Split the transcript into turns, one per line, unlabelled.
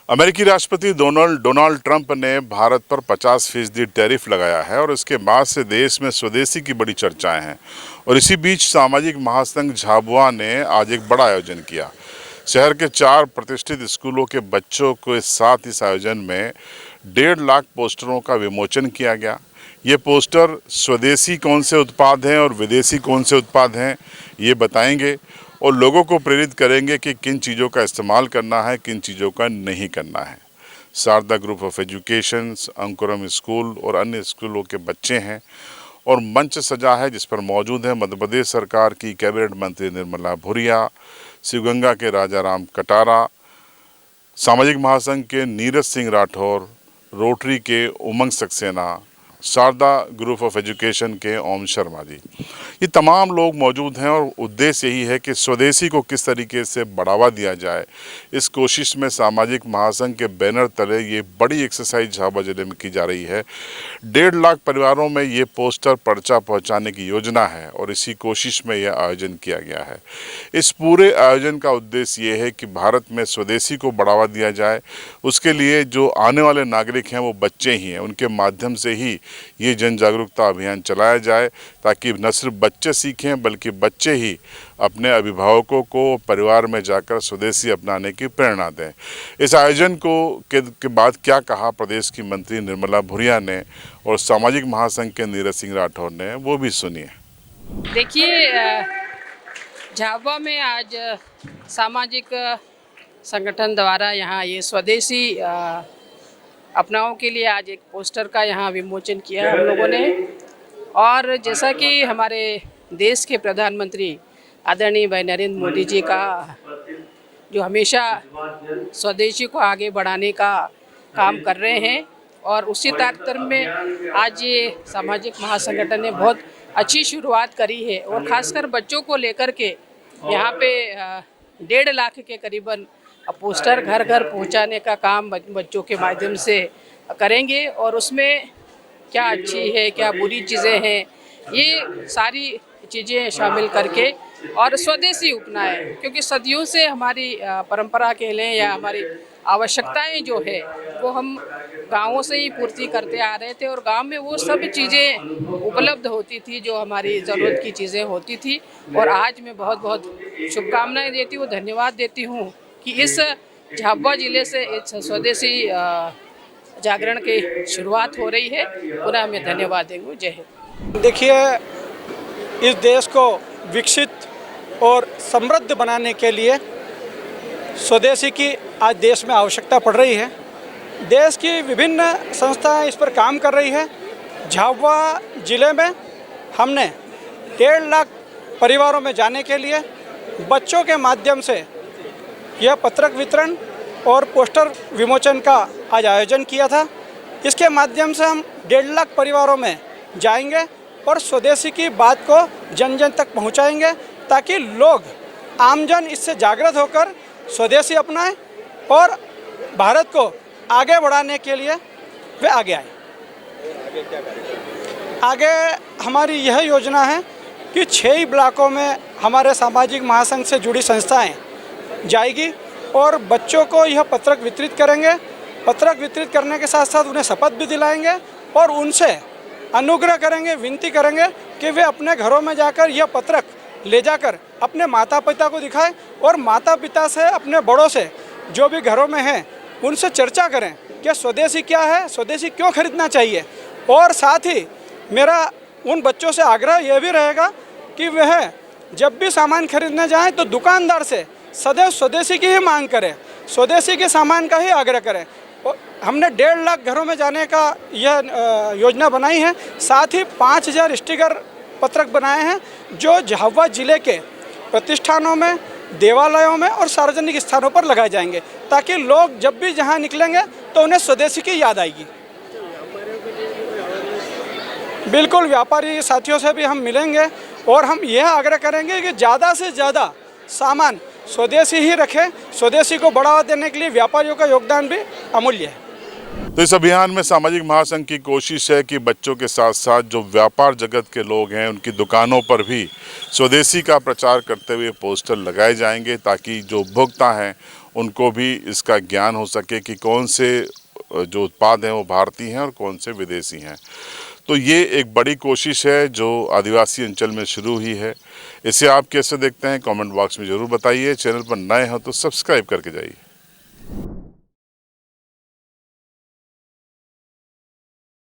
अमेरिकी राष्ट्रपति Donald Trump ने भारत पर 50% टैरिफ लगाया है और इसके बाद से देश में स्वदेशी की बड़ी चर्चाएं हैं। और इसी बीच सामाजिक महासंघ झाबुआ ने आज एक बड़ा आयोजन किया। शहर के 4 प्रतिष्ठित स्कूलों के बच्चों के साथ इस आयोजन में 1.5 लाख पोस्टरों का विमोचन किया गया। ये पोस्टर स्वदेशी कौन से उत्पाद हैं और विदेशी कौन से उत्पाद हैं ये बताएंगे और लोगों को प्रेरित करेंगे कि किन चीज़ों का इस्तेमाल करना है, किन चीज़ों का नहीं करना है। Sharda group of education, Ankuram school और अन्य स्कूलों के बच्चे हैं और मंच सजा है जिस पर मौजूद है मध्य प्रदेश सरकार की कैबिनेट मंत्री निर्मला भूरिया, शिवगंगा के राजा राम कटारा, सामाजिक महासंघ के नीरज सिंह राठौर, रोटरी के Umang Saxena, Sharda group of education के ओम शर्मा जी। ये तमाम लोग मौजूद हैं और उद्देश्य यही है कि स्वदेशी को किस तरीके से बढ़ावा दिया जाए। इस कोशिश में सामाजिक महासंघ के बैनर तले ये बड़ी एक्सरसाइज झाबुआ जिले में की जा रही है। 1.5 लाख परिवारों में ये पोस्टर पर्चा पहुंचाने की योजना है और इसी कोशिश में यह आयोजन किया गया है। इस पूरे आयोजन का उद्देश्य ये है कि भारत में स्वदेशी को बढ़ावा दिया जाए। उसके लिए जो आने वाले नागरिक हैं वो बच्चे ही हैं, उनके माध्यम से ही ये जन जागरूकता अभियान चलाया जाए ताकि न सिर्फ बच्चे सीखें बल्कि बच्चे ही अपने अभिभावकों को परिवार में जाकर स्वदेशी अपनाने की प्रेरणा दें। इस आयोजन के बाद क्या कहा प्रदेश की मंत्री निर्मला भूरिया ने और सामाजिक महासंघ के नीरज सिंह राठौर ने, वो भी सुनिए।
देखिए, झाबुआ में आज सामाजिक संगठन द्वारा यहाँ ये स्वदेशी अपनाओं के लिए आज एक पोस्टर का यहाँ विमोचन किया हम लोगों ने। और जैसा कि हमारे देश के प्रधानमंत्री आदरणीय भाई नरेंद्र मोदी जी का जो हमेशा स्वदेशी को आगे बढ़ाने का काम कर रहे हैं और उसी तारतम्य में आज ये सामाजिक महासंगठन ने बहुत अच्छी शुरुआत करी है और ख़ासकर बच्चों को लेकर के यहाँ पे 1.5 लाख के करीबन पोस्टर घर घर पहुँचाने का काम बच्चों के माध्यम से करेंगे। और उसमें क्या अच्छी है क्या बुरी चीज़ें हैं ये सारी चीज़ें शामिल करके और स्वदेशी अपनाएं, क्योंकि सदियों से हमारी परंपरा कह लें या हमारी आवश्यकताएं जो है वो हम गाँवों से ही पूर्ति करते आ रहे थे और गांव में वो सब चीज़ें उपलब्ध होती थी जो हमारी ज़रूरत की चीज़ें होती थी। और आज मैं बहुत बहुत शुभकामनाएं देती हूँ, धन्यवाद देती हूँ कि इस झाबुआ जिले से इस स्वदेशी जागरण की शुरुआत हो रही है। पुनः मैं धन्यवाद देंगे। जय हिंद।
देखिए, इस देश को विकसित और समृद्ध बनाने के लिए स्वदेशी की आज देश में आवश्यकता पड़ रही है। देश की विभिन्न संस्थाएं इस पर काम कर रही है। झाबुआ जिले में हमने 1.5 लाख परिवारों में जाने के लिए बच्चों के माध्यम से यह पत्रक वितरण और पोस्टर विमोचन का आज आयोजन किया था। इसके माध्यम से हम 1.5 लाख परिवारों में जाएंगे और स्वदेशी की बात को जन जन तक पहुंचाएंगे ताकि लोग आमजन इससे जागृत होकर स्वदेशी अपनाएं और भारत को आगे बढ़ाने के लिए वे आगे आए। आगे हमारी यह योजना है कि 6 ब्लॉकों में हमारे सामाजिक महासंघ से जुड़ी संस्थाएं जाएगी और बच्चों को यह पत्रक वितरित करेंगे। पत्रक वितरित करने के साथ साथ उन्हें शपथ भी दिलाएंगे और उनसे अनुग्रह करेंगे, विनती करेंगे कि वे अपने घरों में जाकर यह पत्रक ले जाकर अपने माता पिता को दिखाएं और माता पिता से, अपने बड़ों से जो भी घरों में हैं उनसे चर्चा करें कि स्वदेशी क्या है, स्वदेशी क्यों खरीदना चाहिए। और साथ ही मेरा उन बच्चों से आग्रह यह भी रहेगा कि वह जब भी सामान खरीदने जाएं तो दुकानदार से सदैव स्वदेशी की ही मांग करें, स्वदेशी के सामान का ही आग्रह करें। और हमने 1.5 लाख घरों में जाने का यह योजना बनाई है। साथ ही 5000 स्टिकर पत्रक बनाए हैं जो झाबुआ जिले के प्रतिष्ठानों में, देवालयों में और सार्वजनिक स्थानों पर लगाए जाएंगे ताकि लोग जब भी जहां निकलेंगे तो उन्हें स्वदेशी की याद आएगी। बिल्कुल, व्यापारी साथियों से भी हम मिलेंगे और हम यह आग्रह करेंगे कि ज़्यादा से ज़्यादा सामान स्वदेशी ही रखें। स्वदेशी को बढ़ावा देने के लिए व्यापारियों का योगदान भी अमूल्य है।
तो इस अभियान में सामाजिक महासंघ की कोशिश है कि बच्चों के साथ साथ जो व्यापार जगत के लोग हैं उनकी दुकानों पर भी स्वदेशी का प्रचार करते हुए पोस्टर लगाए जाएंगे ताकि जो उपभोक्ता हैं उनको भी इसका ज्ञान हो सके कि कौन से जो उत्पाद हैं वो भारतीय हैं और कौन से विदेशी हैं। तो ये एक बड़ी कोशिश है जो आदिवासी अंचल में शुरू हुई है। इसे आप कैसे देखते हैं कमेंट बॉक्स में ज़रूर बताइए। चैनल पर नए हो तो सब्सक्राइब करके जाइए।